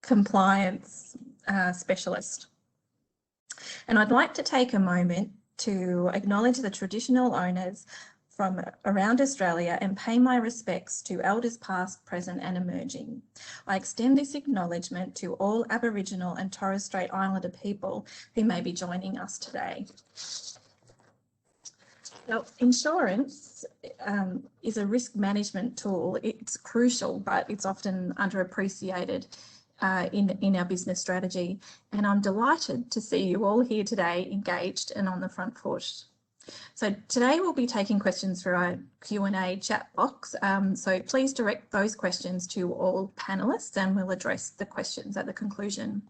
compliance specialist. And I'd like to take a moment to acknowledge the traditional owners from around Australia and pay my respects to elders past, present and emerging. I extend this acknowledgement to all Aboriginal and Torres Strait Islander people who may be joining us today. Now, insurance is a risk management tool. It's crucial, but it's often underappreciated in our business strategy. And I'm delighted to see you all here today engaged and on the front foot. So today we'll be taking questions through our Q&A chat box. So please direct those questions to all panellists and we'll address the questions at the conclusion.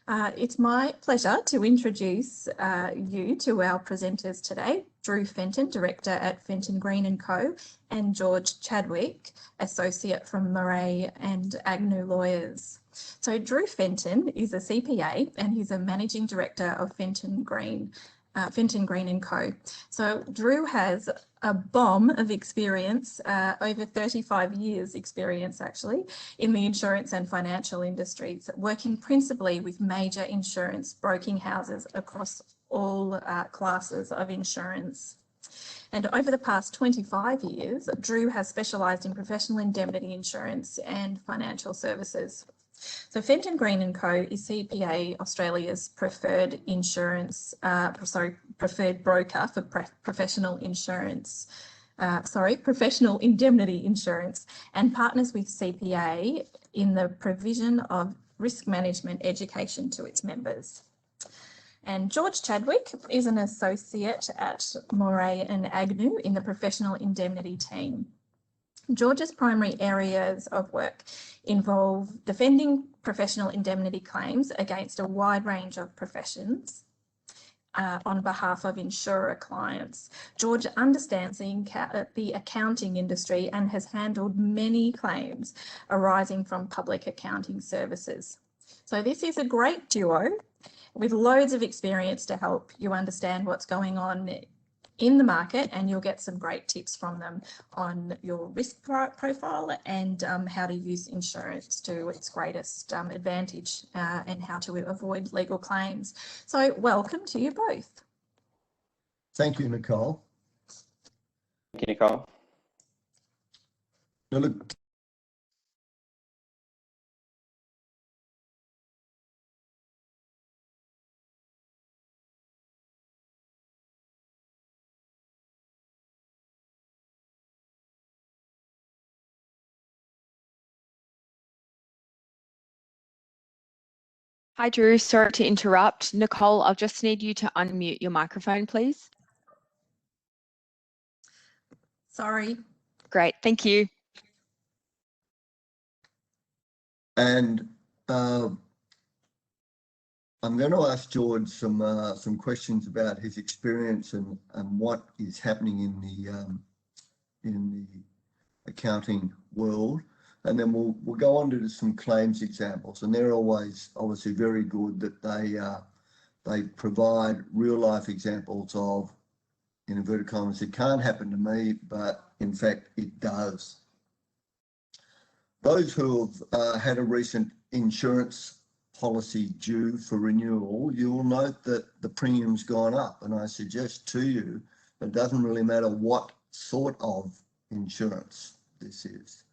It's my pleasure to introduce you to our presenters today, Drew Fenton, Director at Fenton Green & Co, and George Chadwick, Associate from Murray and Agnew Lawyers. So Drew Fenton is a CPA and he's a Managing Director of Fenton Green & Co. So Drew has a bomb of experience, over 35 years experience actually, in the insurance and financial industries, working principally with major insurance broking houses across all classes of insurance. And over the past 25 years, Drew has specialised in professional indemnity insurance and financial services. So Fenton Green & Co is CPA Australia's preferred preferred broker for professional indemnity insurance, and partners with CPA in the provision of risk management education to its members. And George Chadwick is an associate at Moray and Agnew in the professional indemnity team. George's primary areas of work involve defending professional indemnity claims against a wide range of professions on behalf of insurer clients. George understands the accounting industry and has handled many claims arising from public accounting services. So this is a great duo with loads of experience to help you understand what's going on in the market, and you'll get some great tips from them on your risk profile and how to use insurance to its greatest advantage and how to avoid legal claims. So welcome to you both. Thank you, Nicole. Thank you, Nicole. Now, look, Hi, Drew. Sorry to interrupt. Nicole, I'll just need you to unmute your microphone, please. Sorry. Great, thank you. And I'm going to ask George some questions about his experience and what is happening in the accounting world. And then we'll go on to some claims examples, and they're always obviously very good that they provide real life examples of, in inverted commas, it can't happen to me, but in fact it does. Those who have had a recent insurance policy due for renewal, you will note that the premium's gone up, and I suggest to you it doesn't really matter what sort of insurance this is.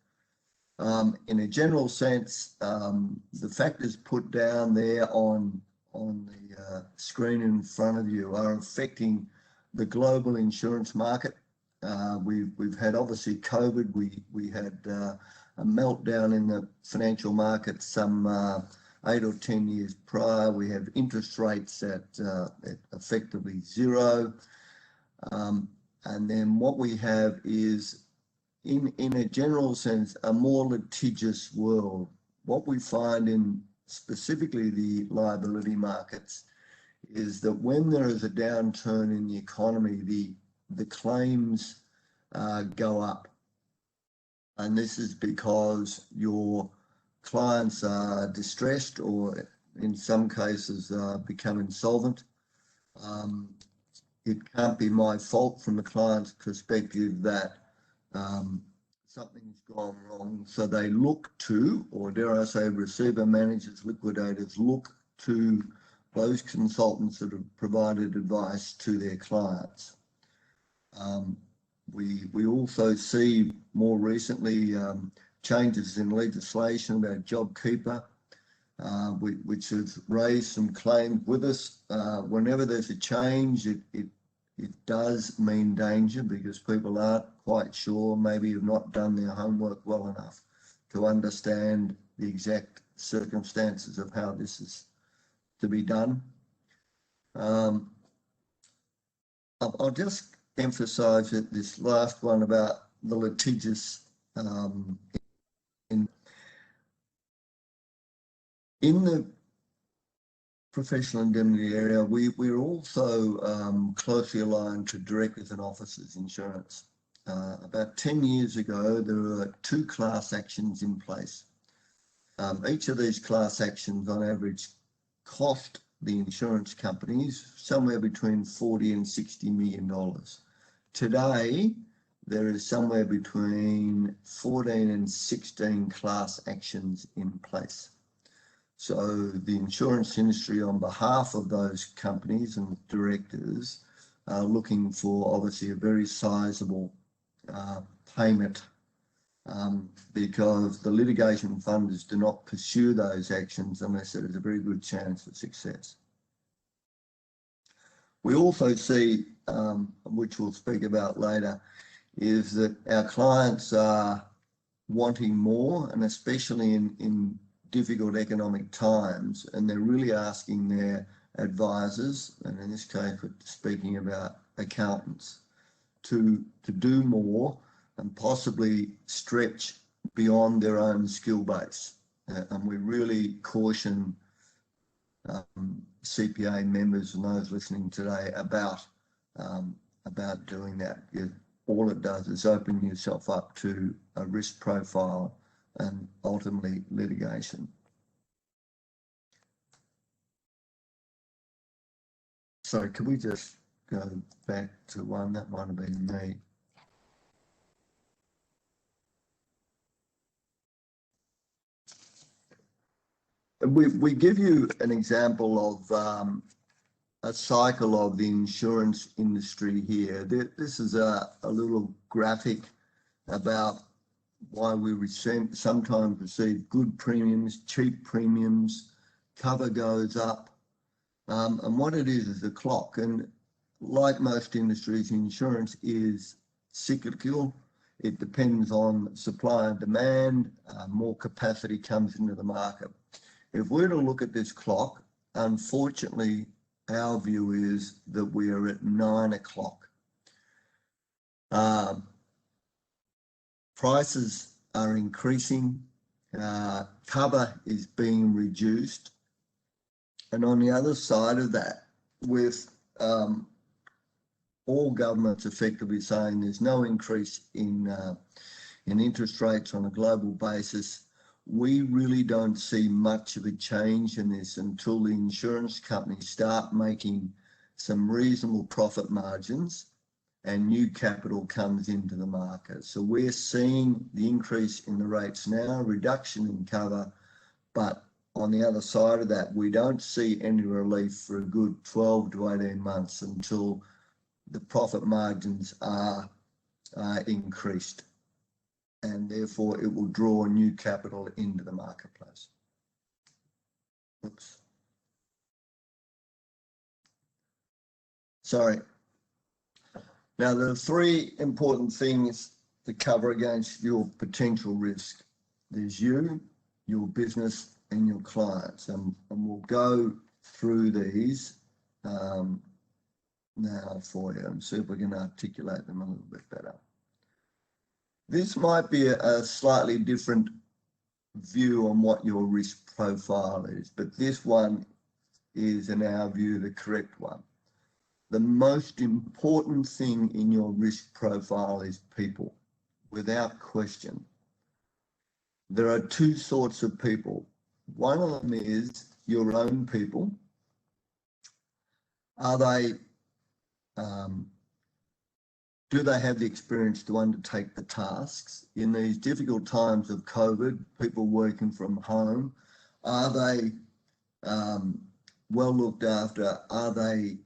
In a general sense, the factors put down there on the screen in front of you are affecting the global insurance market. We've had obviously COVID. We had a meltdown in the financial market some 8 or 10 years prior. We have interest rates at effectively zero, and then what we have is, in a general sense, a more litigious world. What we find in specifically the liability markets is that when there is a downturn in the economy, the claims go up. And this is because your clients are distressed or in some cases become insolvent. It can't be my fault from the client's perspective that something's gone wrong. So they look to, or dare I say, receiver managers, liquidators look to those consultants that have provided advice to their clients. We also see more recently changes in legislation about JobKeeper, which has raised some claims with us. Whenever there's a change, it does mean danger because people aren't quite sure, maybe have not done their homework well enough to understand the exact circumstances of how this is to be done. I'll just emphasise that this last one about the litigious in the professional indemnity area, we're also closely aligned to directors and officers insurance. About 10 years ago, there were 2 class actions in place. Each of these class actions on average cost the insurance companies somewhere between $40 and $60 million. Today, there is somewhere between 14 and 16 class actions in place. So the insurance industry, on behalf of those companies and directors, are looking for obviously a very sizable payment because the litigation funders do not pursue those actions unless there is a very good chance of success. We also see, which we'll speak about later, is that our clients are wanting more, and especially in difficult economic times, and they're really asking their advisors, and in this case we're speaking about accountants, to do more and possibly stretch beyond their own skill base. And we really caution CPA members and those listening today about doing that. All it does is open yourself up to a risk profile and ultimately litigation. Sorry, could we just go back to one? That might have been me. We give you an example of a cycle of the insurance industry here. This is a little graphic about why we sometimes receive good premiums, cheap premiums, cover goes up. And what it is a clock. And like most industries, insurance is cyclical. It depends on supply and demand. More capacity comes into the market. If we're to look at this clock, unfortunately, our view is that we are at 9 o'clock. Prices are increasing, cover is being reduced, and on the other side of that, with all governments effectively saying there's no increase in interest rates on a global basis, we really don't see much of a change in this until the insurance companies start making some reasonable profit margins and new capital comes into the market. So we're seeing the increase in the rates now, reduction in cover, but on the other side of that, we don't see any relief for a good 12 to 18 months until the profit margins are increased, and therefore it will draw new capital into the marketplace. Oops. Sorry. Now, there are 3 important things to cover against your potential risk. There's you, your business, and your clients. And we'll go through these now for you and see if we can articulate them a little bit better. This might be a slightly different view on what your risk profile is, but this one is, in our view, the correct one. The most important thing in your risk profile is people, without question. There are 2 sorts of people. One of them is your own people. Are they do they have the experience to undertake the tasks in these difficult times of COVID, people working from home? Are they well looked after? Are they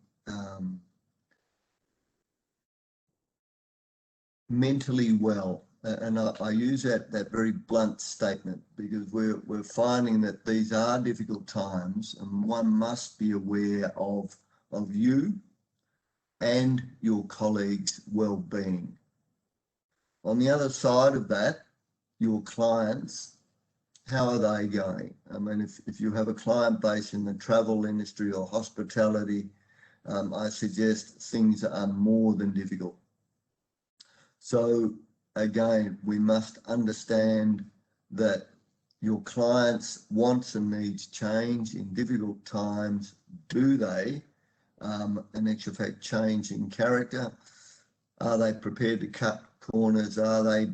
mentally well? And I use that very blunt statement because we're finding that these are difficult times, and one must be aware of you and your colleagues' well-being. On the other side of that, your clients, how are they going? I mean, if you have a client base in the travel industry or hospitality, I suggest things are more than difficult. So again, we must understand that your clients' wants and needs change in difficult times. Do they, in actual fact, change in character? Are they prepared to cut corners? Are they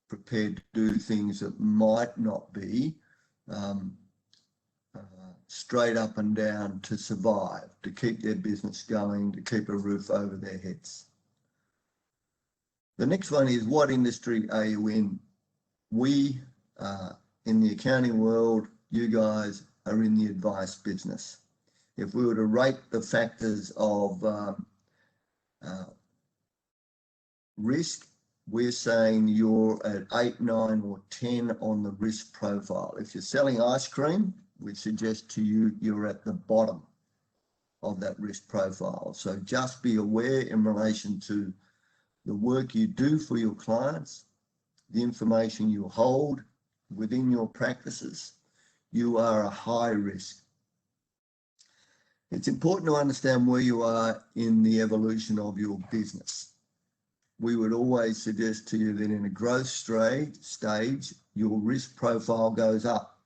prepared to do things that might not be straight up and down to survive, to keep their business going, to keep a roof over their heads? The next one is, what industry are you in? We, in the accounting world, you guys are in the advice business. If we were to rate the factors of risk, we're saying you're at 8, 9 or 10 on the risk profile. If you're selling ice cream, we suggest to you you're at the bottom of that risk profile. So just be aware in relation to the work you do for your clients, the information you hold within your practices, you are a high risk. It's important to understand where you are in the evolution of your business. We would always suggest to you that in a growth stage, your risk profile goes up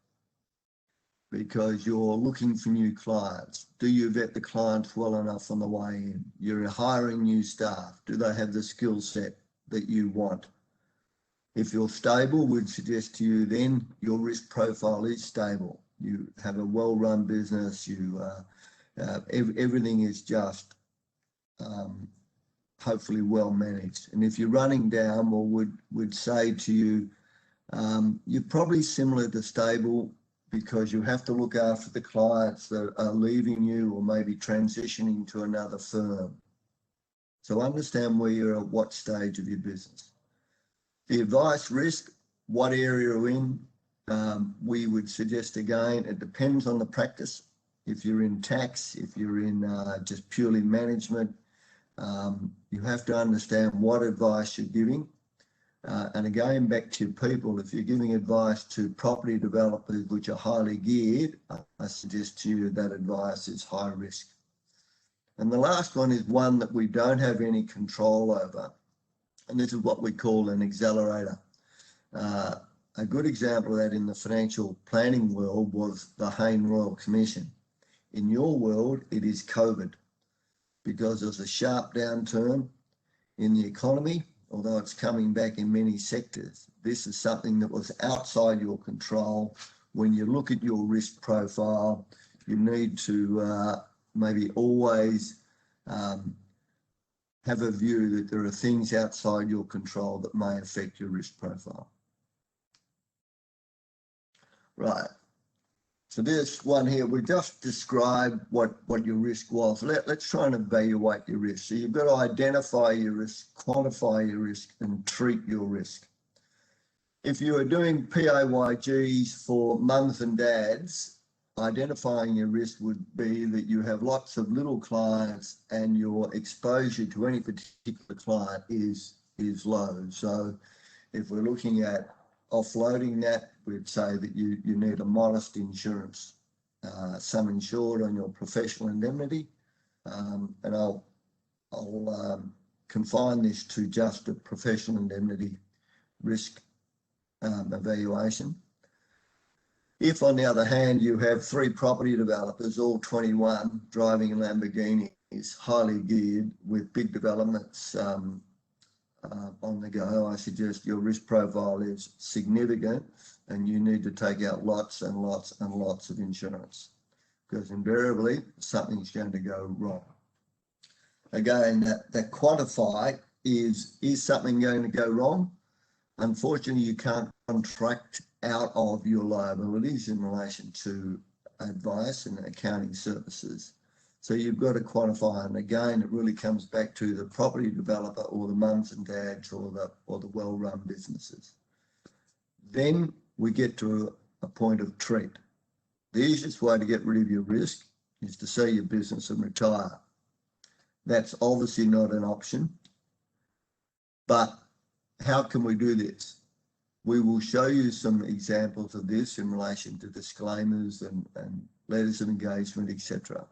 because you're looking for new clients. Do you vet the clients well enough on the way in? You're hiring new staff. Do they have the skill set that you want? If you're stable, we'd suggest to you then your risk profile is stable. You have a well-run business. Everything is just hopefully well managed. And if you're running down, well, would say to you, you're probably similar to stable, because you have to look after the clients that are leaving you or maybe transitioning to another firm. So understand where you're at what stage of your business. The advice risk, what area you're in, we would suggest again, it depends on the practice. If you're in tax, if you're in just purely management, you have to understand what advice you're giving. And again, back to people, if you're giving advice to property developers which are highly geared, I suggest to you that advice is high risk. And the last one is one that we don't have any control over, and this is what we call an accelerator. A good example of that in the financial planning world was the Hayne Royal Commission. In your world, it is COVID, because there's a sharp downturn in the economy. Although it's coming back in many sectors, this is something that was outside your control. When you look at your risk profile, you need to maybe always have a view that there are things outside your control that may affect your risk profile. Right. So this one here, we just described what your risk was. Let's try and evaluate your risk. So you've got to identify your risk, quantify your risk, and treat your risk. If you are doing PAYGs for mums and dads, identifying your risk would be that you have lots of little clients and your exposure to any particular client is low. So if we're looking at offloading that, we'd say that you need a modest insurance, sum insured on your professional indemnity, and I'll confine this to just a professional indemnity risk evaluation. If, on the other hand, you have 3 property developers, all 21, driving Lamborghinis, highly geared with big developments on the go, I suggest your risk profile is significant and you need to take out lots and lots and lots of insurance, because invariably something's going to go wrong. Again, that quantify is something going to go wrong? Unfortunately, you can't contract out of your liabilities in relation to advice and accounting services. So you've got to quantify, and again, it really comes back to the property developer or the mums and dads or the well-run businesses. Then we get to a point of treat. The easiest way to get rid of your risk is to sell your business and retire. That's obviously not an option, but how can we do this? We will show you some examples of this in relation to disclaimers and letters of engagement, etc.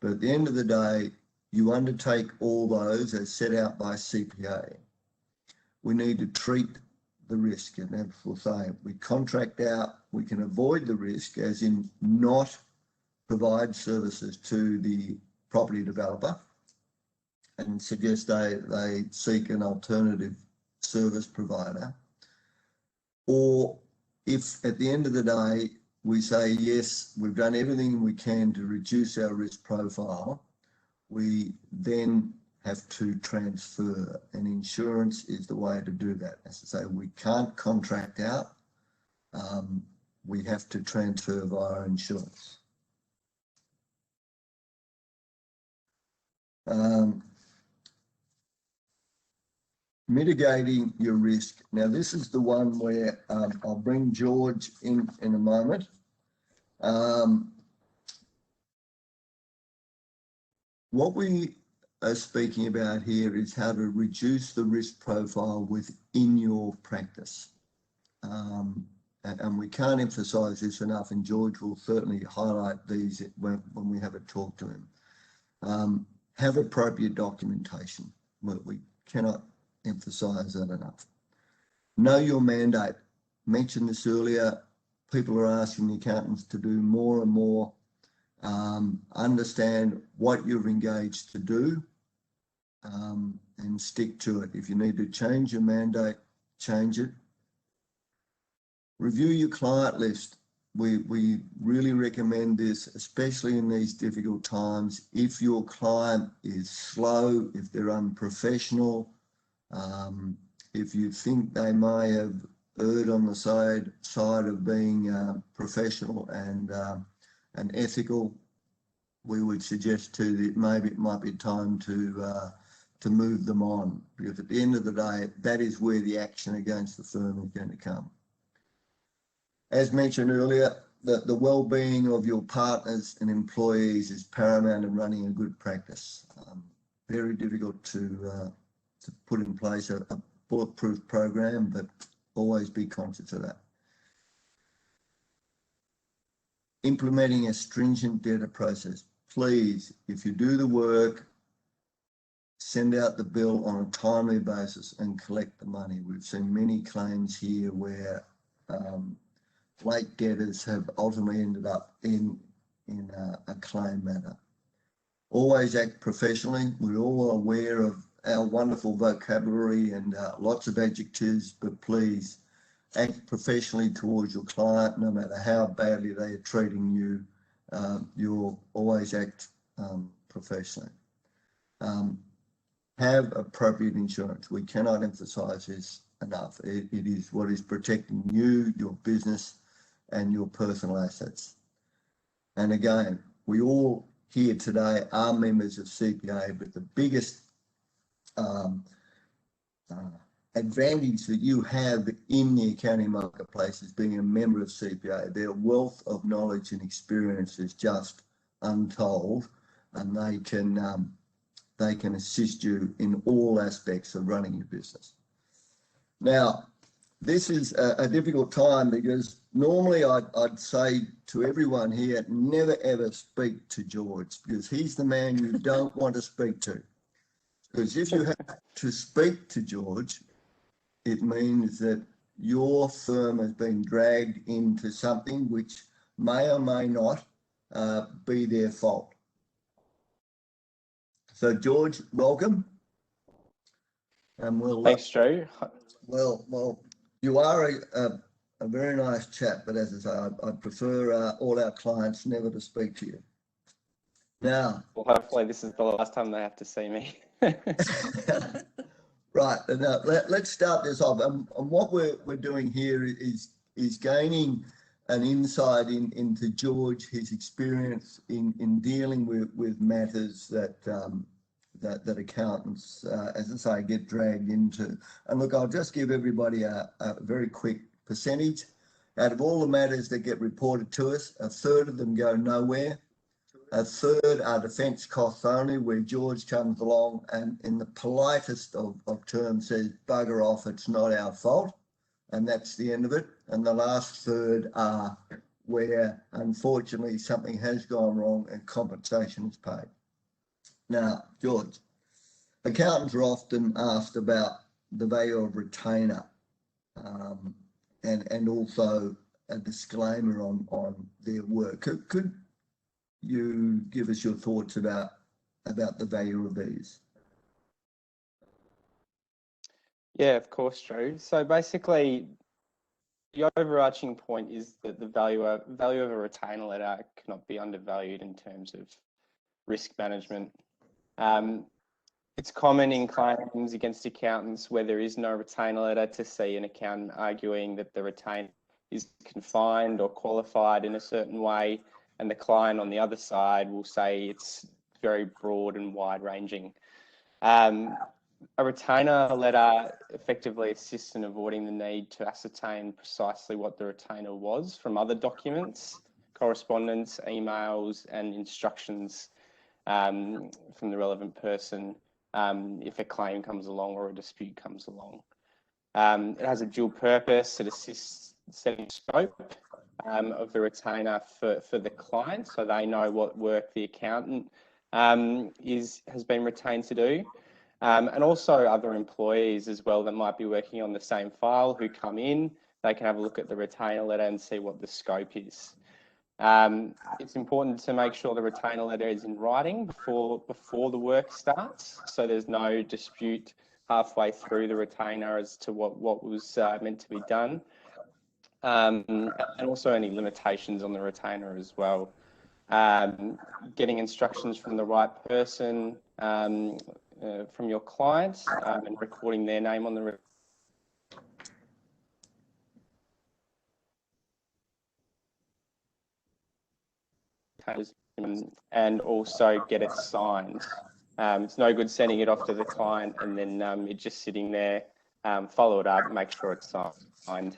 But at the end of the day, you undertake all those as set out by CPA. We need to treat the risk, and as we'll say, we contract out, we can avoid the risk, as in not provide services to the property developer and suggest they seek an alternative service provider. Or if at the end of the day, we say, yes, we've done everything we can to reduce our risk profile, we then have to transfer, and insurance is the way to do that. As I say, we can't contract out, we have to transfer via insurance. Mitigating your risk. Now, this is the one where I'll bring George in a moment. What we are speaking about here is how to reduce the risk profile within your practice. And we can't emphasise this enough, and George will certainly highlight these when we have a talk to him. Have appropriate documentation. We cannot emphasise that enough. Know your mandate. Mentioned this earlier. People are asking the accountants to do more and more. Understand what you've engaged to do, and stick to it. If you need to change your mandate, change it. Review your client list. We really recommend this, especially in these difficult times. If your client is slow, if they're unprofessional, if you think they may have erred on the side of being professional and ethical, we would suggest too that maybe it might be time to move them on, because at the end of the day, that is where the action against the firm is going to come. As mentioned earlier, the well-being of your partners and employees is paramount in running a good practice. Very difficult to put in place a bulletproof program, but always be conscious of that. Implementing a stringent debtor process. Please, if you do the work, send out the bill on a timely basis and collect the money. We've seen many claims here where late debtors have ultimately ended up in a claim matter. Always act professionally. We're all aware of our wonderful vocabulary and lots of adjectives, but please act professionally towards your client, no matter how badly they are treating you. You'll always act professionally. Have appropriate insurance. We cannot emphasise this enough. It is what is protecting you, your business, and your personal assets. And again, we all here today are members of CPA, but the biggest advantage that you have in the accounting marketplace is being a member of CPA. Their wealth of knowledge and experience is just untold, and they can assist you in all aspects of running your business. Now, this is a difficult time, because normally I'd say to everyone here, never ever speak to George, because he's the man you don't want to speak to. Because if you have to speak to George, it means that your firm has been dragged into something which may or may not be their fault. So George, welcome. And we'll Thanks, Joe. well, you are a very nice chap, but as I say, I'd prefer all our clients never to speak to you. Now, Well, hopefully this is the last time they have to see me. Right, and let's start this off. And what we're doing here is gaining an insight into George, his experience in dealing with matters that that accountants, as I say, get dragged into. And look, I'll just give everybody a very quick percentage. Out of all the matters that get reported to us, a third of them go nowhere. A third are defence costs only, where George comes along and in the politest of terms says, bugger off, it's not our fault. And that's the end of it. And the last third are where, unfortunately, something has gone wrong and compensation is paid. Now, George, accountants are often asked about the value of retainer and also a disclaimer on their work. Could you give us your thoughts about the value of these? Yeah, of course, Drew. So basically, the overarching point is that the value of a retainer letter cannot be undervalued in terms of risk management. It's common in claims against accountants where there is no retainer letter to see an accountant arguing that the retainer is confined or qualified in a certain way, and the client on the other side will say it's very broad and wide-ranging. A retainer letter effectively assists in avoiding the need to ascertain precisely what the retainer was from other documents, correspondence, emails, and instructions from the relevant person if a claim comes along or a dispute comes along. It has a dual purpose. It assists setting scope of the retainer for the client, so they know what work the accountant has been retained to do. And also other employees as well that might be working on the same file who come in, they can have a look at the retainer letter and see what the scope is. It's important to make sure the retainer letter is in writing before the work starts, so there's no dispute halfway through the retainer as to what was meant to be done, and also any limitations on the retainer as well. Getting instructions from the right person, from your client, and recording their name on the and also get it signed. It's no good sending it off to the client and then it just sitting there. Follow it up, make sure it's signed.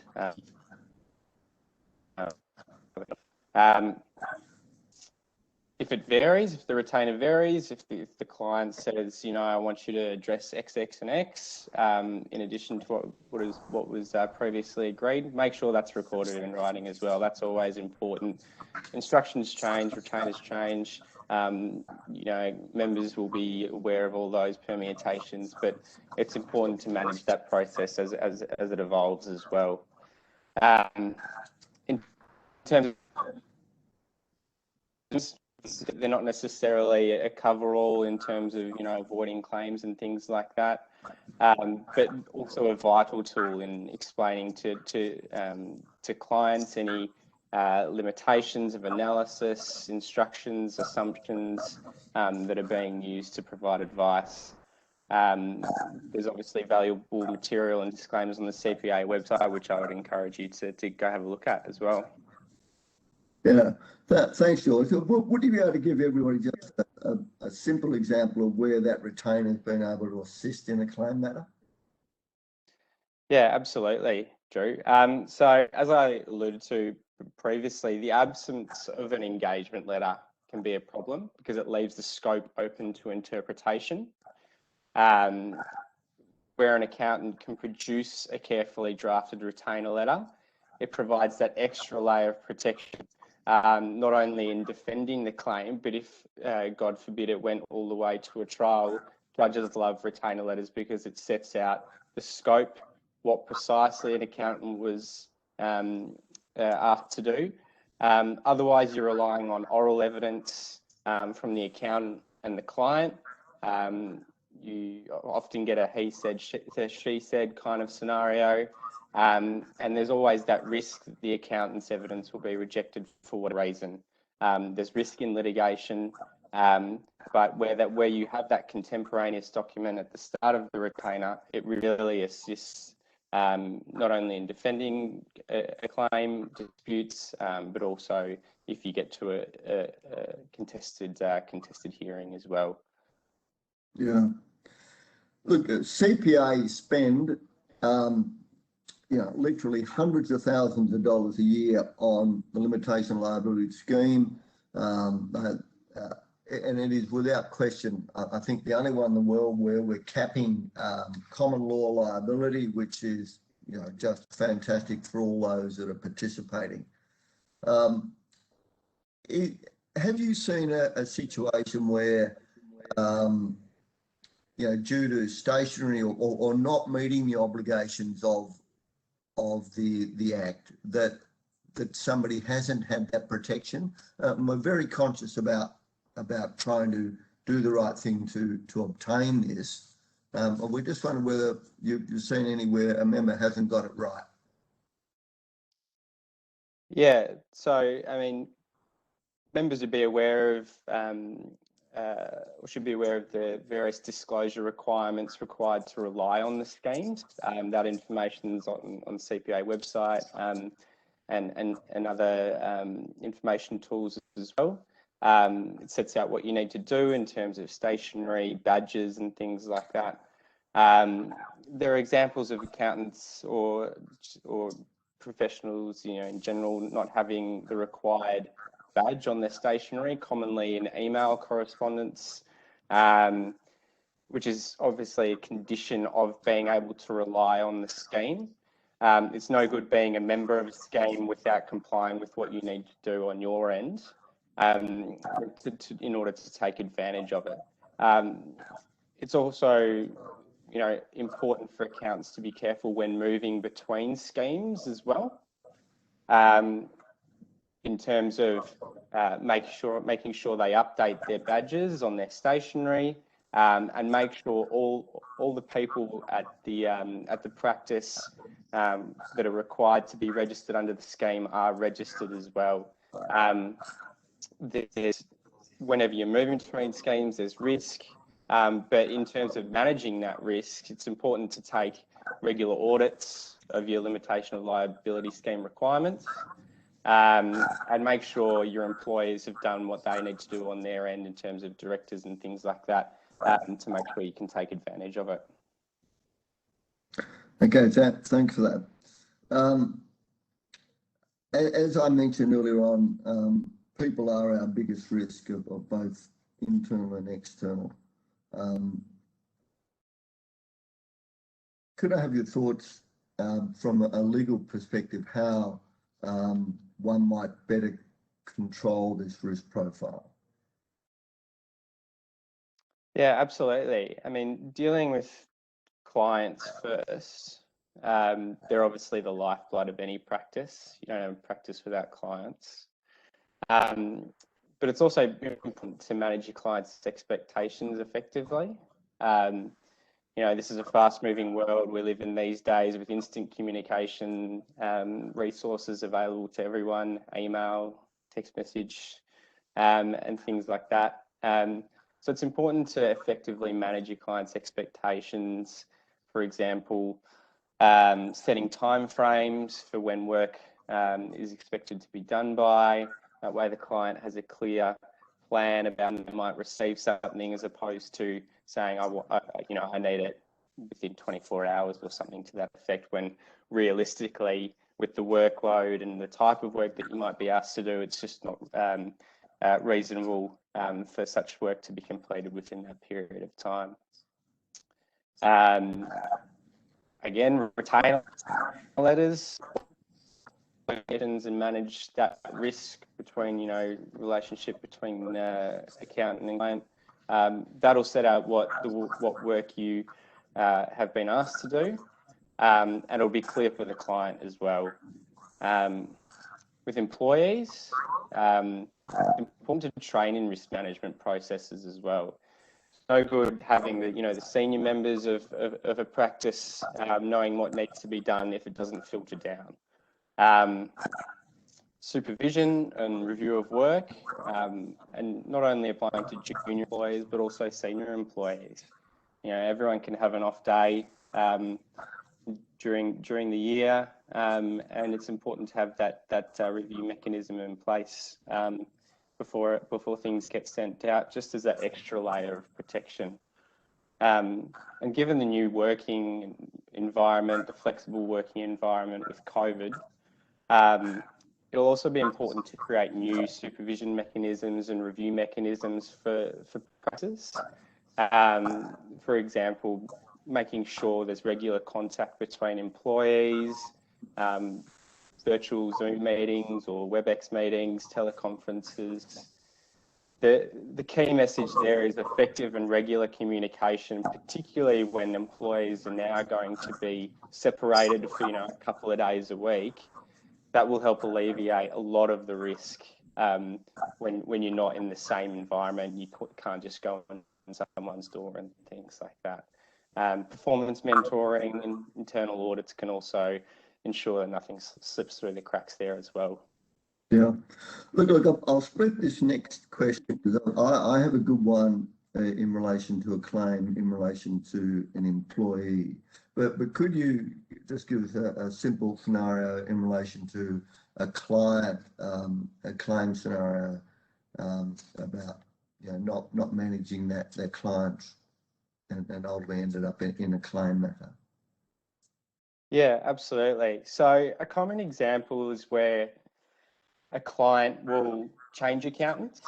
If it varies, if the retainer varies, if the client says, you know, I want you to address X, X, and X, in addition to what was previously agreed, make sure that's recorded in writing as well. That's always important. Instructions change, retainers change. You know, members will be aware of all those permutations, but it's important to manage that process as it evolves as well. In terms of, they're not necessarily a cover-all in terms of, you know, avoiding claims and things like that, but also a vital tool in explaining to clients any limitations of analysis, instructions, assumptions that are being used to provide advice. There's obviously valuable material and disclaimers on the CPA website, which I would encourage you to go have a look at as well. Yeah, thanks, George. Would you be able to give everybody just a simple example of where that retainer has been able to assist in a claim matter? Yeah, absolutely, Drew. So as I alluded to previously, the absence of an engagement letter can be a problem because it leaves the scope open to interpretation. Where an accountant can produce a carefully drafted retainer letter, it provides that extra layer of protection, not only in defending the claim, but if, God forbid, it went all the way to a trial, judges love retainer letters because it sets out the scope, what precisely an accountant was asked to do. Otherwise, you're relying on oral evidence from the accountant and the client. You often get a he said, she said kind of scenario. And there's always that risk that the accountant's evidence will be rejected for whatever reason. There's risk in litigation. But where you have that contemporaneous document at the start of the retainer, it really assists not only in defending a claim, disputes, but also if you get to a contested hearing as well. Yeah. Look, CPA spend, literally hundreds of thousands of dollars a year on the limitation liability scheme. And it is without question, I think the only one in the world where we're capping common law liability, which is, just fantastic for all those that are participating. Have you seen a situation where, due to stationery or not meeting the obligations of the Act, that somebody hasn't had that protection? We're very conscious about trying to do the right thing to obtain this. We just wonder whether you've seen anywhere a member hasn't got it right. Yeah, so I mean, members would be aware of or should be aware of the various disclosure requirements required to rely on the schemes. That information is on the CPA website and other information tools as well. It sets out what you need to do in terms of stationery, badges and things like that. There are examples of accountants or professionals, in general, not having the required badge on their stationery, commonly in email correspondence, which is obviously a condition of being able to rely on the scheme. It's no good being a member of a scheme without complying with what you need to do on your end in order to take advantage of it. It's also important for accountants to be careful when moving between schemes as well, in terms of making sure they update their badges on their stationery, and make sure all the people at the practice that are required to be registered under the scheme are registered as well. Whenever you're moving between schemes, there's risk. But in terms of managing that risk, it's important to take regular audits of your limitation of liability scheme requirements, and make sure your employees have done what they need to do on their end in terms of directors and things like that, to make sure you can take advantage of it. Okay, thanks for that. As I mentioned earlier on, people are our biggest risk of both internal and external. Could I have your thoughts from a legal perspective, how one might better control this risk profile? Yeah, absolutely. I mean, dealing with clients first, they're obviously the lifeblood of any practice. You don't have a practice without clients. But it's also important to manage your clients' expectations effectively. This is a fast-moving world we live in these days, with instant communication, resources available to everyone, email, text message, and things like that. So it's important to effectively manage your clients' expectations. For example, setting timeframes for when work is expected to be done by. That way the client has a clear plan about when they might receive something, as opposed to saying, I need it within 24 hours or something to that effect, when realistically, with the workload and the type of work that you might be asked to do, it's just not reasonable for such work to be completed within that period of time. Again, retainer letters and manage that risk between, relationship between accountant and client. That'll set out what work you have been asked to do, and it'll be clear for the client as well. With employees, it's important to train in risk management processes as well. No good having the senior members of a practice knowing what needs to be done if it doesn't filter down. supervision and review of work, and not only applying to junior employees, but also senior employees. You know, everyone can have an off day during the year, and it's important to have that review mechanism in place before things get sent out, just as that extra layer of protection. And given the new working environment, the flexible working environment with COVID, it'll also be important to create new supervision mechanisms and review mechanisms for practice. For example, making sure there's regular contact between employees, virtual Zoom meetings or WebEx meetings, teleconferences. The key message there is effective and regular communication, particularly when employees are now going to be separated for a couple of days a week. That will help alleviate a lot of the risk when you're not in the same environment. You can't just go on someone's door and things like that. Performance mentoring and internal audits can also ensure that nothing slips through the cracks there as well. Yeah, look, I'll split this next question because I have a good one in relation to a claim in relation to an employee. But could you just give us a simple scenario in relation to a client, a claim scenario about not managing their clients and ultimately ended up in a claim matter? Yeah, absolutely. So a common example is where a client will change accountants.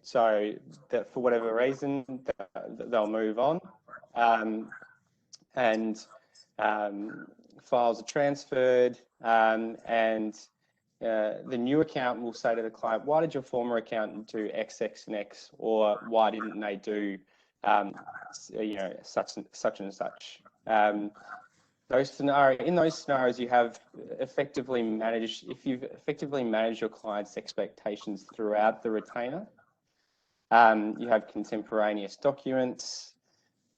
So that for whatever reason, they'll move on, and files are transferred, and the new accountant will say to the client, "Why did your former accountant do X, X, and X, or why didn't they do, such and such?" In those scenarios, you have effectively managed. If you've effectively managed your client's expectations throughout the retainer, you have contemporaneous documents.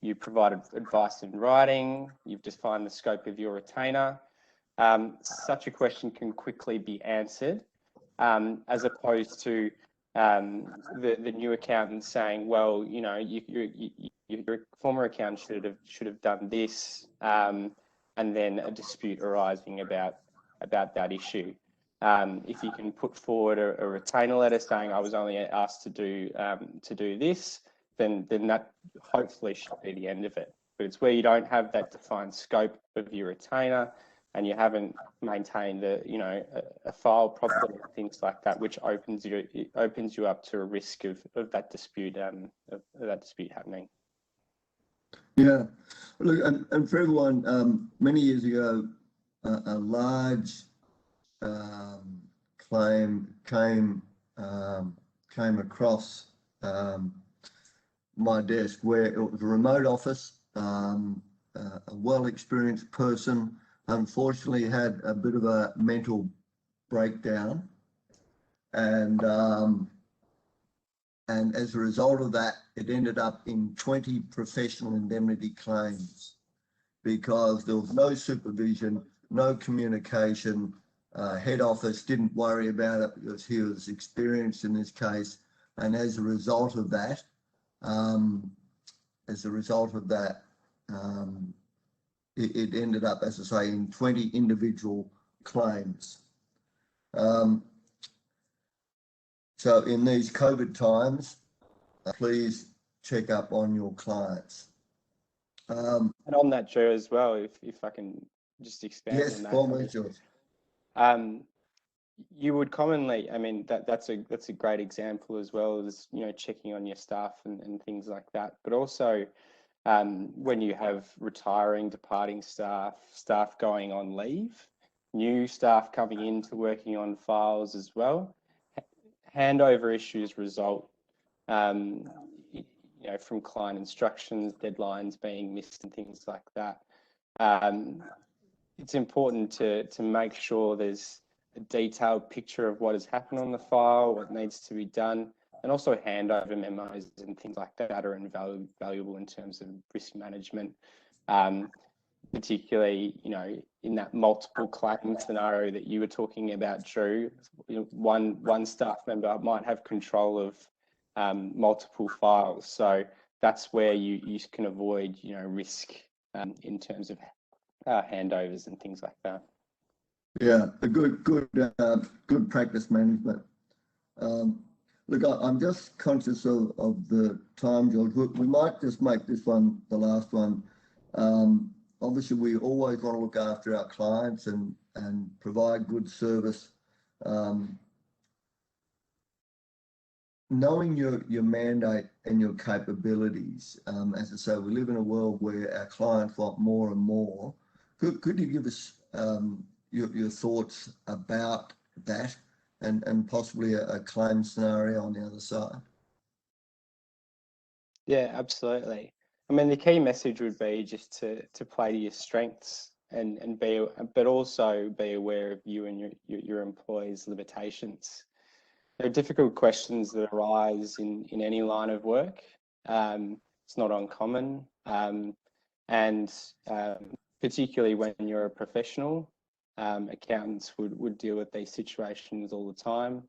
You provided advice in writing. You've defined the scope of your retainer. Such a question can quickly be answered, as opposed to the new accountant saying, "Well, your former accountant should have done this," and then a dispute arising about that issue. If you can put forward a retainer letter saying, "I was only asked to do this," then that hopefully should be the end of it. But it's where you don't have that defined scope of your retainer, and you haven't maintained a file properly, things like that, which opens you up to a risk of that dispute happening. Yeah, look, and for everyone, many years ago, a large claim came across my desk where it was a remote office. A well-experienced person unfortunately had a bit of a mental breakdown, and as a result of that, it ended up in 20 professional indemnity claims because there was no supervision, no communication. Head office didn't worry about it because he was experienced in this case, and as a result of that, it ended up, as I say, in 20 individual claims. So in these COVID times, please check up on your clients. And on that, Joe, as well, if I can just expand on that. Yes, formally, George. You would commonly, that's a great example, as well as checking on your staff and things like that. But also when you have retiring, departing staff going on leave, new staff coming into working on files as well, handover issues result from client instructions, deadlines being missed and things like that. It's important to make sure there's a detailed picture of what has happened on the file, what needs to be done, and also handover memos and things like that are invaluable in terms of risk management. Particularly, in that multiple claim scenario that you were talking about, Drew, one staff member might have control of multiple files. So that's where you can avoid, risk in terms of handovers and things like that. Yeah, a good practice management. Look, I'm just conscious of the time, George. We might just make this one the last one. Obviously, we always want to look after our clients and provide good service. Knowing your mandate and your capabilities, as I say, we live in a world where our clients want more and more. Could you give us your thoughts about that and possibly a claim scenario on the other side? Yeah, absolutely. I mean, the key message would be just to play to your strengths and but also be aware of you and your employees' limitations. There are difficult questions that arise in any line of work. It's not uncommon, and particularly when you're a professional, accountants would deal with these situations all the time.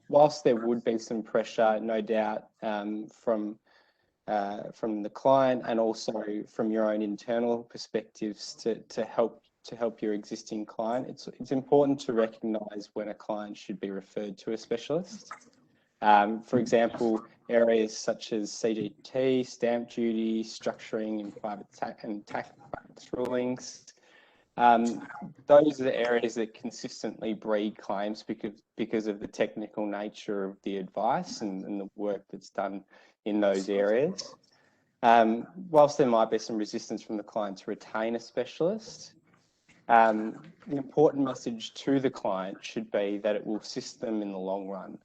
Whilst there would be some pressure, no doubt, from the client and also from your own internal perspectives to help your existing client, it's important to recognise when a client should be referred to a specialist. For example, areas such as CGT, stamp duty, structuring and private tax rulings. Those are the areas that consistently breed claims because of the technical nature of the advice and the work that's done in those areas. Whilst there might be some resistance from the client to retain a specialist, the important message to the client should be that it will assist them in the long run.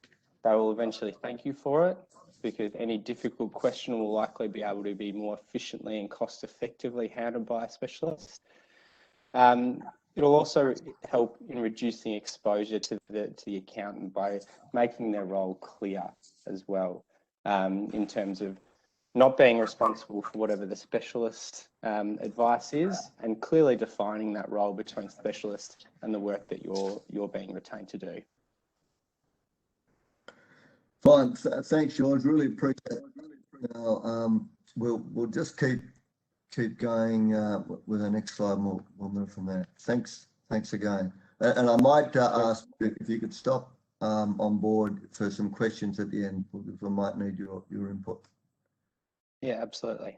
They will eventually thank you for it because any difficult question will likely be able to be more efficiently and cost effectively handled by a specialist. It'll also help in reducing exposure to the accountant by making their role clear as well, in terms of not being responsible for whatever the specialist advice is, and clearly defining that role between specialist and the work that you're being retained to do. Fine, thanks, George. Really appreciate it. Now, we'll just keep going with the next slide. We'll move from there. Thanks again. And I might ask if you could stop on board for some questions at the end, because we might need your input. Yeah, absolutely.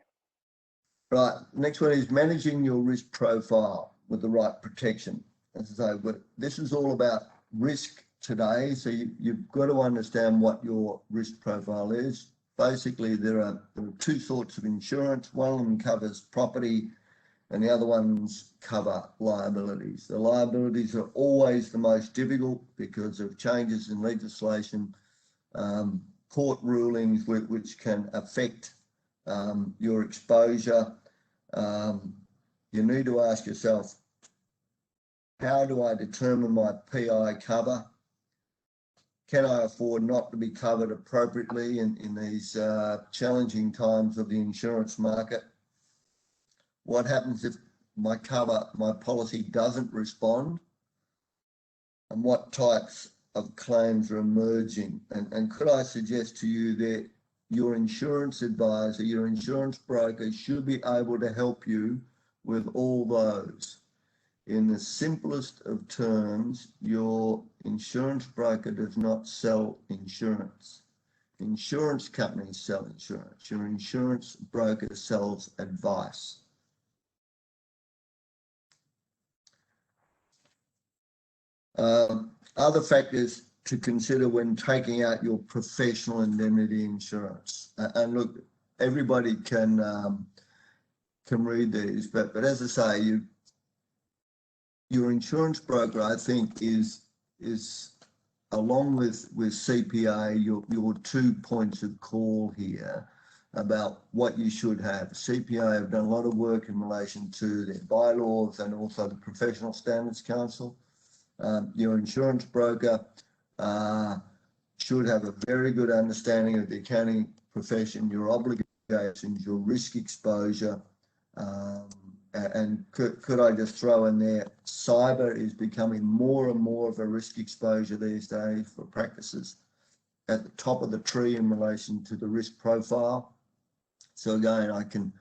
Right. Next one is managing your risk profile with the right protection. As I say, but this is all about risk today. So you've got to understand what your risk profile is. Basically, there are two sorts of insurance. One of them covers property and the other ones cover liabilities. The liabilities are always the most difficult because of changes in legislation, court rulings which can affect your exposure. You need to ask yourself, how do I determine my PI cover? Can I afford not to be covered appropriately in these challenging times of the insurance market? What happens if my policy doesn't respond? And what types of claims are emerging? And could I suggest to you that your insurance advisor, your insurance broker should be able to help you with all those. In the simplest of terms, your insurance broker does not sell insurance. Insurance companies sell insurance. Your insurance broker sells advice. Other factors to consider when taking out your professional indemnity insurance. And look, everybody can read these, but as I say, your insurance broker, I think, is along with CPA, your 2 points of call here about what you should have. CPA have done a lot of work in relation to their bylaws and also the Professional Standards Council. Your insurance broker should have a very good understanding of the accounting profession, your obligations, your risk exposure, and could I just throw in there, cyber is becoming more and more of a risk exposure these days for practices at the top of the tree in relation to the risk profile. So again, I can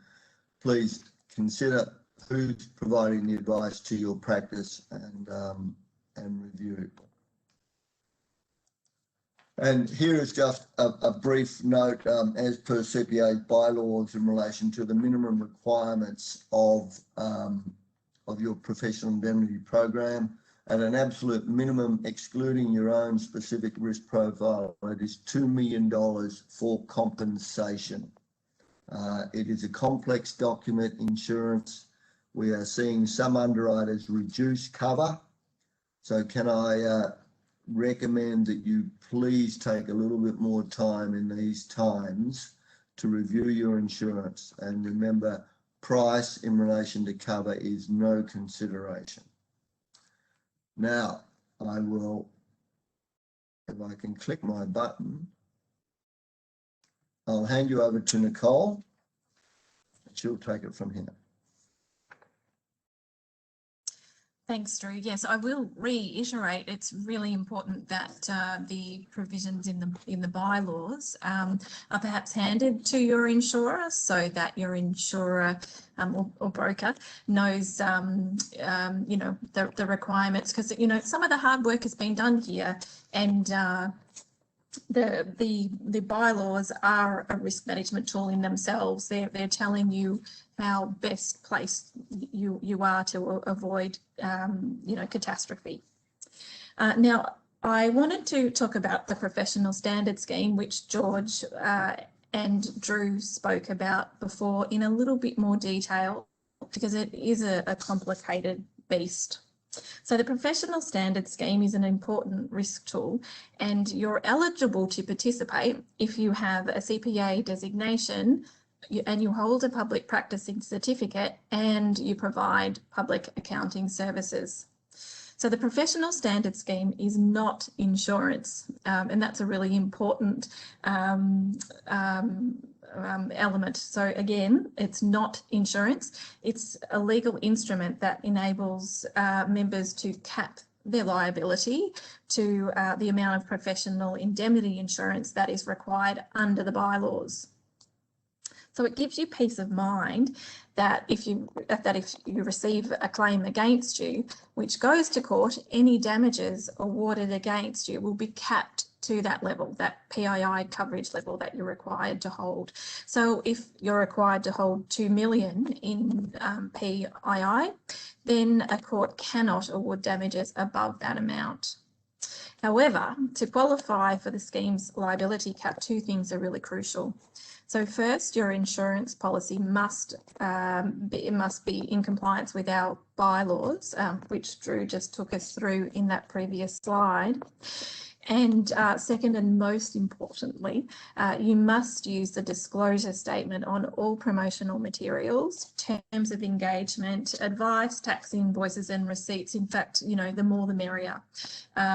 please consider who's providing the advice to your practice and review it. And here is just a brief note, as per CPA bylaws in relation to the minimum requirements of your professional indemnity program. At an absolute minimum, excluding your own specific risk profile, it is $2 million for compensation. It is a complex document, insurance. We are seeing some underwriters reduce cover. So can I recommend that you please take a little bit more time in these times to review your insurance, and remember, price in relation to cover is no consideration. Now I will, if I can click my button, I'll hand you over to Nicole and she'll take it from here. Thanks, Drew. Yes, I will reiterate. It's really important that the provisions in the bylaws are perhaps handed to your insurer, so that your insurer or broker knows, you know, the requirements, because you know some of the hard work has been done here, and the bylaws are a risk management tool in themselves. They're telling you how best placed you are to avoid you know, catastrophe. Now I wanted to talk about the professional standard scheme, which George and Drew spoke about before in a little bit more detail, because it is a complicated beast. So the professional standard scheme is an important risk tool, and you're eligible to participate if you have a CPA designation and you hold a public practicing certificate and you provide public accounting services. So the professional standard scheme is not insurance, and that's a really important element. So again, it's not insurance. It's a legal instrument that enables members to cap their liability to the amount of professional indemnity insurance that is required under the bylaws. So it gives you peace of mind that if you receive a claim against you, which goes to court, any damages awarded against you will be capped to that level, that PII coverage level that you're required to hold. So if you're required to hold 2 million in PII, then a court cannot award damages above that amount. However, to qualify for the scheme's liability cap, two things are really crucial. So first, your insurance policy must be in compliance with our bylaws, which Drew just took us through in that previous slide. And second, and most importantly, you must use the disclosure statement on all promotional materials, terms of engagement, advice, tax invoices and receipts. In fact, you know, the more the merrier.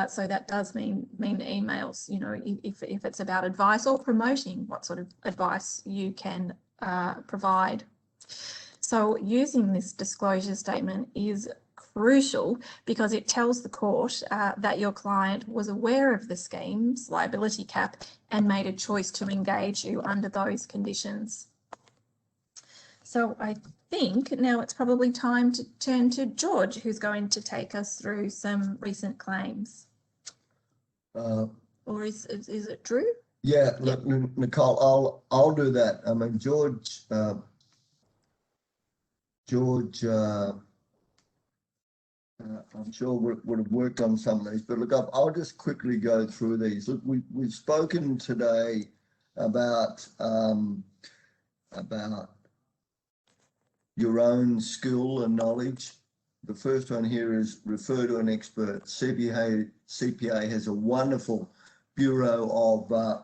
So that does mean emails, you know, if it's about advice or promoting what sort of advice you can provide. So using this disclosure statement is crucial because it tells the court that your client was aware of the scheme's liability cap and made a choice to engage you under those conditions. So I think now it's probably time to turn to George, who's going to take us through some recent claims. Or is it Drew? Yeah, look, Nicole, I'll do that. I mean, George, I'm sure would have worked on some of these, but look, I'll just quickly go through these. Look, we've spoken today about your own skill and knowledge. The first one here is refer to an expert. CPA has a wonderful bureau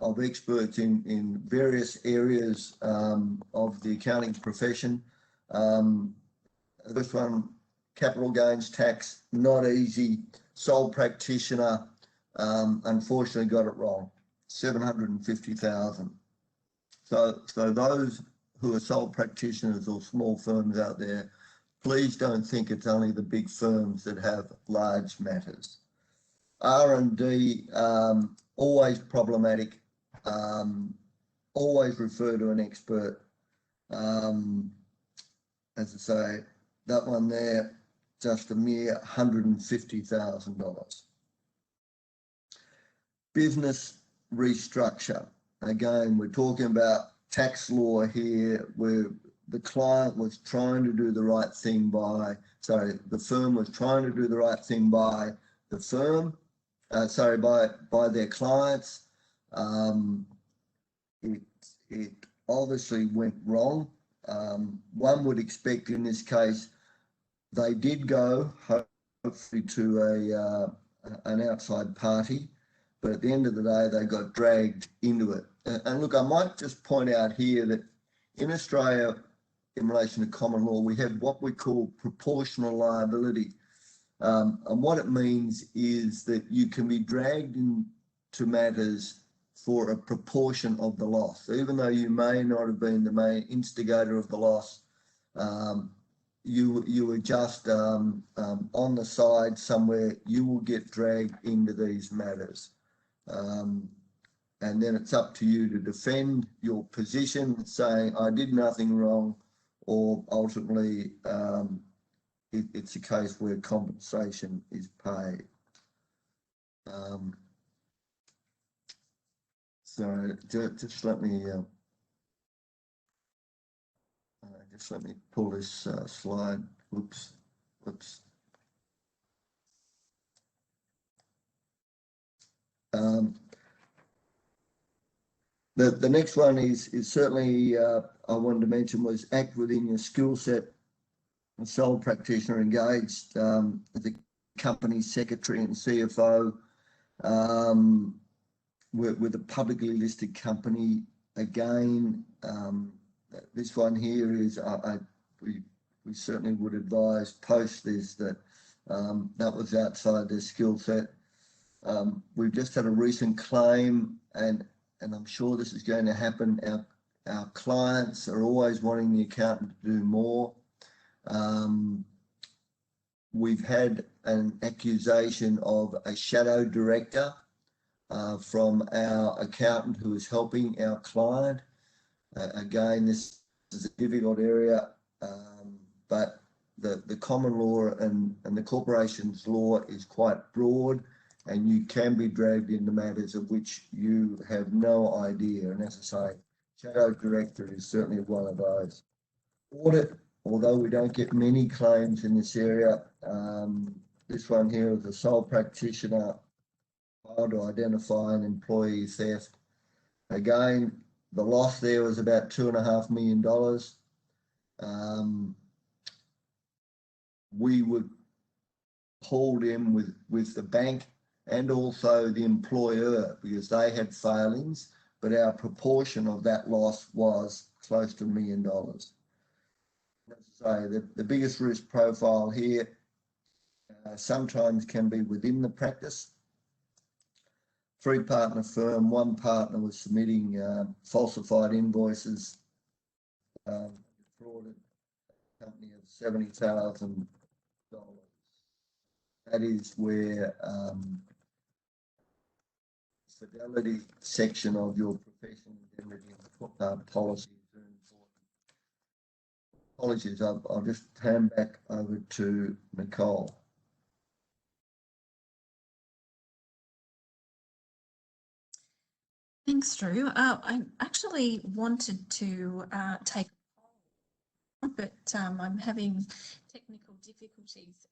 of experts in various areas of the accounting profession. This one, capital gains tax, not easy. Sole practitioner, unfortunately got it wrong, 750,000. So those who are sole practitioners or small firms out there, please don't think it's only the big firms that have large matters. R&D, always problematic, always refer to an expert. As I say, that one there, just a mere $150,000. Business restructure. Again, we're talking about tax law here, where the client was trying to do the right thing by, the firm was trying to do the right thing by the firm, by their clients. It obviously went wrong. One would expect in this case, they did go hopefully to an outside party, but at the end of the day, they got dragged into it. And look, I might just point out here that in Australia, in relation to common law, we have what we call proportional liability. And what it means is that you can be dragged into matters for a proportion of the loss. Even though you may not have been the main instigator of the loss, you were just on the side somewhere, you will get dragged into these matters. And then it's up to you to defend your position, saying, I did nothing wrong, or ultimately it's a case where compensation is paid. So just let me pull this slide. Whoops. The next one is certainly I wanted to mention was act within your skill set. A sole practitioner engaged as a company secretary and CFO with a publicly listed company. Again, this one here is we certainly would advise post this that that was outside their skill set. We've just had a recent claim, and I'm sure this is going to happen. Our clients are always wanting the accountant to do more. We've had an accusation of a shadow director from our accountant who is helping our client. Again, this is a difficult area, but the common law and the corporations law is quite broad, and you can be dragged into matters of which you have no idea. And as I say, shadow director is certainly one of those. Audit, although we don't get many claims in this area, this one here is a sole practitioner failed to identify an employee theft. Again, the loss there was about $2.5 million. We would hold in with the bank and also the employer because they had failings, but our proportion of that loss was close to $1 million. As I say, the biggest risk profile here sometimes can be within the practice. 3-partner firm, 1 partner was submitting falsified invoices, defrauded a company of $70,000. That is where fidelity section of your professional indemnity policy is very important. Apologies, I'll just hand back over to Nicole. Thanks, Drew. I actually wanted to take a poll, but I'm having technical difficulties.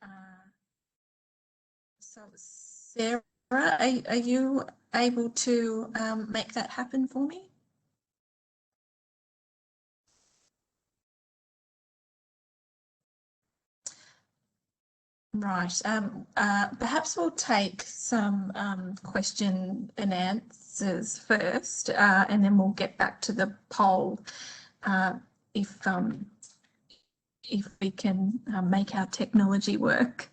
So, Sarah, are you able to make that happen for me? Right. Perhaps we'll take some question and answers first, and then we'll get back to the poll if we can make our technology work.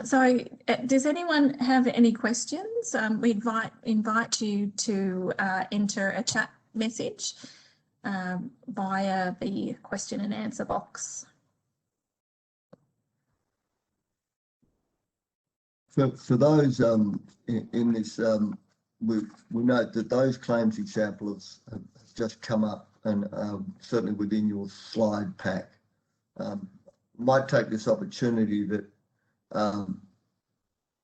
So, does anyone have any questions? We invite you to enter a chat message via the question and answer box. for those in this, we note that those claims examples have just come up, and certainly within your slide pack. Might take this opportunity that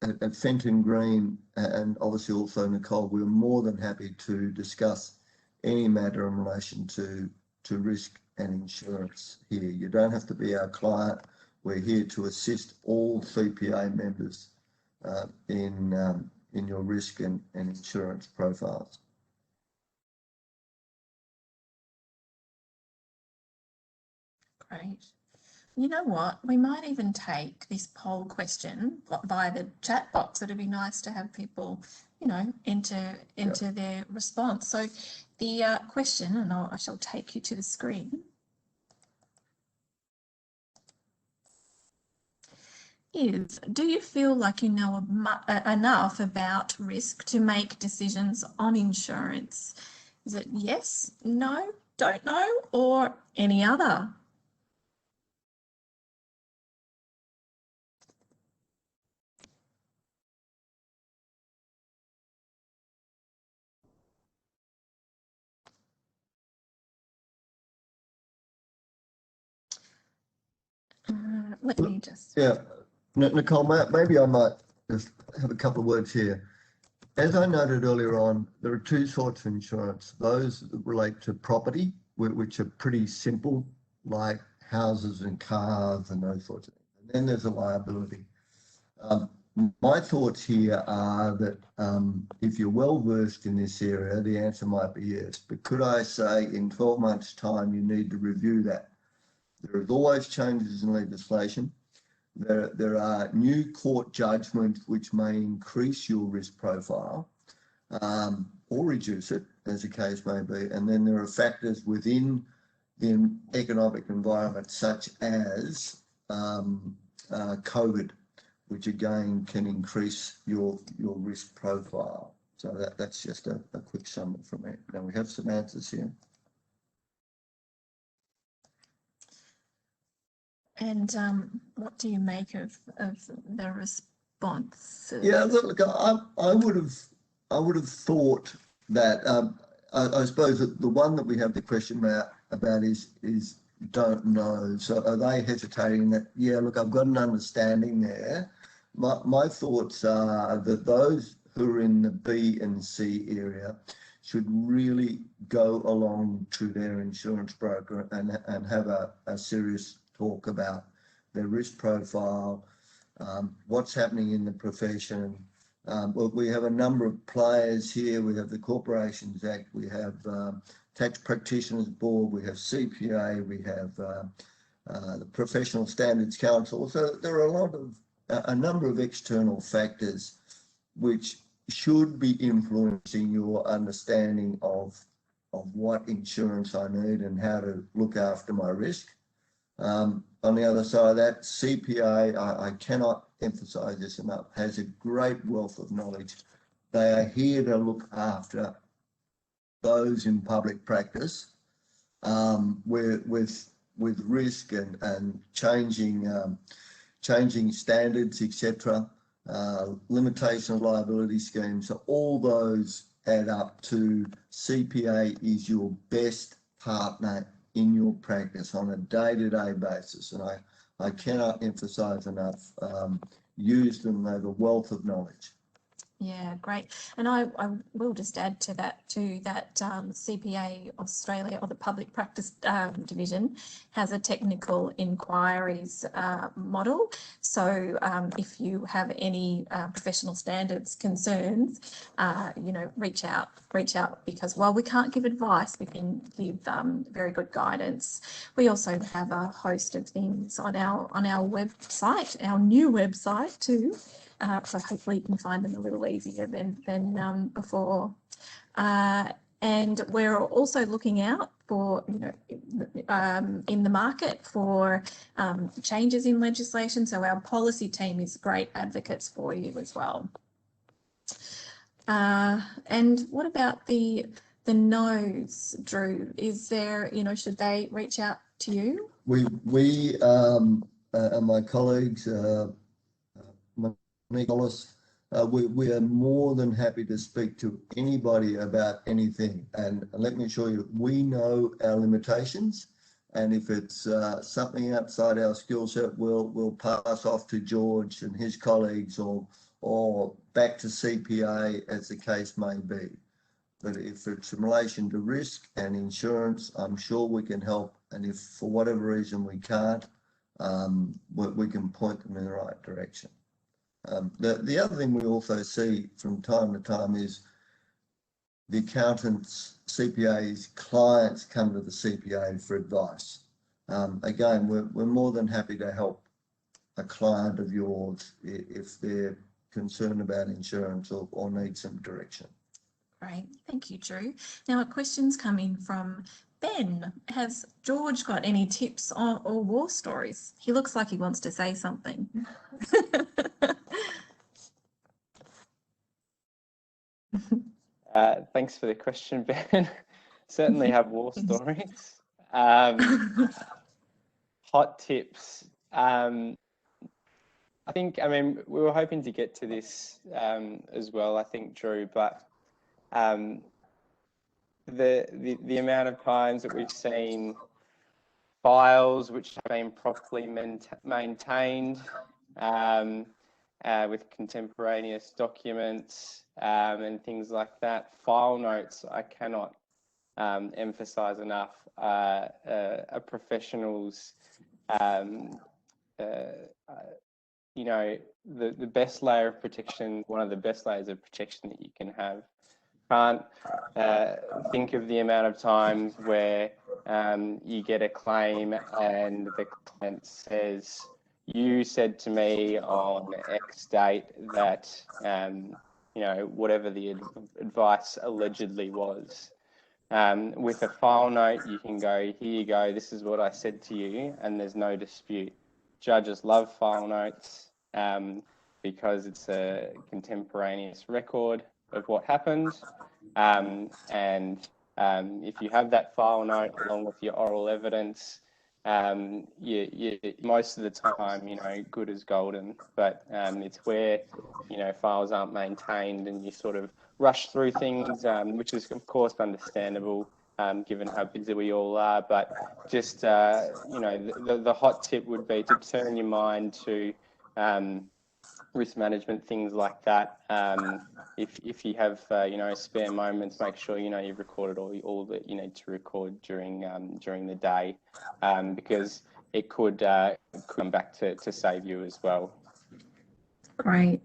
at Fenton Green, and obviously also Nicole, we're more than happy to discuss any matter in relation to risk and insurance here. You don't have to be our client. We're here to assist all CPA members in your risk and insurance profiles. Great. You know what? We might even take this poll question via the chat box. It'd be nice to have people, you know, enter their response. So the question, and I shall take you to the screen, is, do you feel like you know enough about risk to make decisions on insurance? Is it yes, no, don't know, or any other? Let me just... Yeah, Nicole, maybe I might just have a couple of words here. As I noted earlier on, there are two sorts of insurance. Those that relate to property, which are pretty simple, like houses and cars and those sorts of things. And then there's a liability. My thoughts here are that if you're well versed in this area, the answer might be yes. But could I say in 12 months' time, you need to review that? There are always changes in legislation. There are new court judgments which may increase your risk profile or reduce it, as the case may be. And then there are factors within the economic environment, such as COVID, which again can increase your risk profile. So that's just a quick summary from me. Now we have some answers here. And what do you make of the response? Yeah, look, I would have thought that I suppose that the one that we have the question about is don't know. So are they hesitating that? Yeah, look, I've got an understanding there. My thoughts are that those who are in the B and C area should really go along to their insurance broker and have a serious talk about their risk profile, what's happening in the profession. Well, we have a number of players here. We have the Corporations Act, we have Tax Practitioners Board, we have CPA, we have the Professional Standards Council. So there are a number of external factors which should be influencing your understanding of what insurance I need and how to look after my risk. On the other side of that, CPA, I cannot emphasise this enough, has a great wealth of knowledge. They are here to look after those in public practice with risk and changing standards, etc. Limitation of liability schemes. So all those add up to CPA is your best partner in your practice on a day-to-day basis. And I cannot emphasise enough, use them, they have a wealth of knowledge. Yeah, great. And I will just add to that too, that CPA Australia, or the Public Practice Division, has a technical inquiries model. So if you have any professional standards concerns, you know, reach out, because while we can't give advice, we can give very good guidance. We also have a host of things on our website, our new website too. So hopefully you can find them a little easier than before. And we're also looking out for, you know, in the market for changes in legislation. So our policy team is great advocates for you as well. And what about the no's, Drew? Is there, you know, should they reach out to you? We and my colleagues, Nicholas, we are more than happy to speak to anybody about anything. And let me assure you, we know our limitations. And if it's something outside our skill set, we'll pass off to George and his colleagues or back to CPA as the case may be. But if it's in relation to risk and insurance, I'm sure we can help. And if for whatever reason we can't, we can point them in the right direction. The other thing we also see from time to time is the accountants, CPAs, clients come to the CPA for advice. Again, we're more than happy to help a client of yours if they're concerned about insurance or need some direction. Great, thank you, Drew. Now a question's coming from Ben. Has George got any tips or war stories? He looks like he wants to say something. Thanks for the question, Ben. Certainly have war stories. Hot tips. I mean, we were hoping to get to this as well, I think, Drew, but the amount of times that we've seen files which have been properly maintained with contemporaneous documents and things like that. File notes, I cannot emphasize enough, a professional's, you know, the best layer of protection, one of the best layers of protection that you can have. Can't think of the amount of times where you get a claim and the client says, you said to me on X date that, you know, whatever the advice allegedly was. With a file note, you can go, here you go, this is what I said to you, and there's no dispute. Judges love file notes because it's a contemporaneous record of what happened. If you have that file note along with your oral evidence, you most of the time, you know, good as golden, but it's where, you know, files aren't maintained and you sort of rush through things, which is of course understandable given how busy we all are, but just, you know, the hot tip would be to turn your mind to risk management, things like that. If you have, you know, spare moments, make sure, you know, you've recorded all that you need to record during the day, because it could come back to save you as well. Great.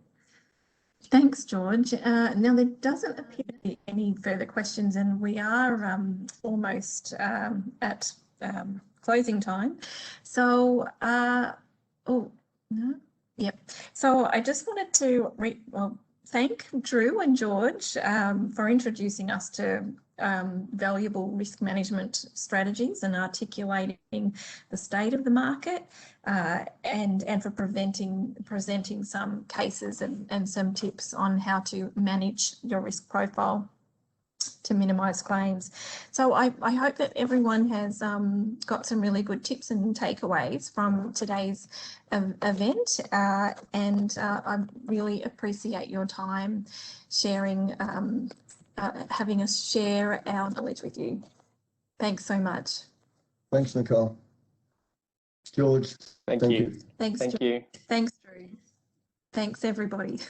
Thanks, George. Now there doesn't appear to be any further questions, and we are almost at closing time. So, oh, no. Yep. So I just wanted to thank Drew and George for introducing us to valuable risk management strategies and articulating the state of the market and for presenting some cases and some tips on how to manage your risk profile to minimise claims. So I hope that everyone has got some really good tips and takeaways from today's event, and I really appreciate your time sharing, having us share our knowledge with you. Thanks so much. Thanks, Nicole. George, thank you. Thanks, thank Drew. you. Thanks, Drew. Thanks, everybody.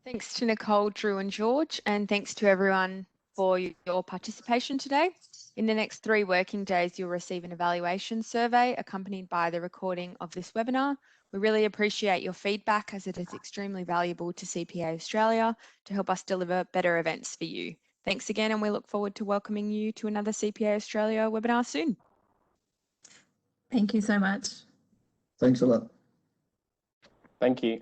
Thanks to Nicole, Drew and George, and thanks to everyone for your participation today. In the next 3 working days, you'll receive an evaluation survey accompanied by the recording of this webinar. We really appreciate your feedback as it is extremely valuable to CPA Australia to help us deliver better events for you. Thanks again, and we look forward to welcoming you to another CPA Australia webinar soon. Thank you so much. Thanks a lot. Thank you.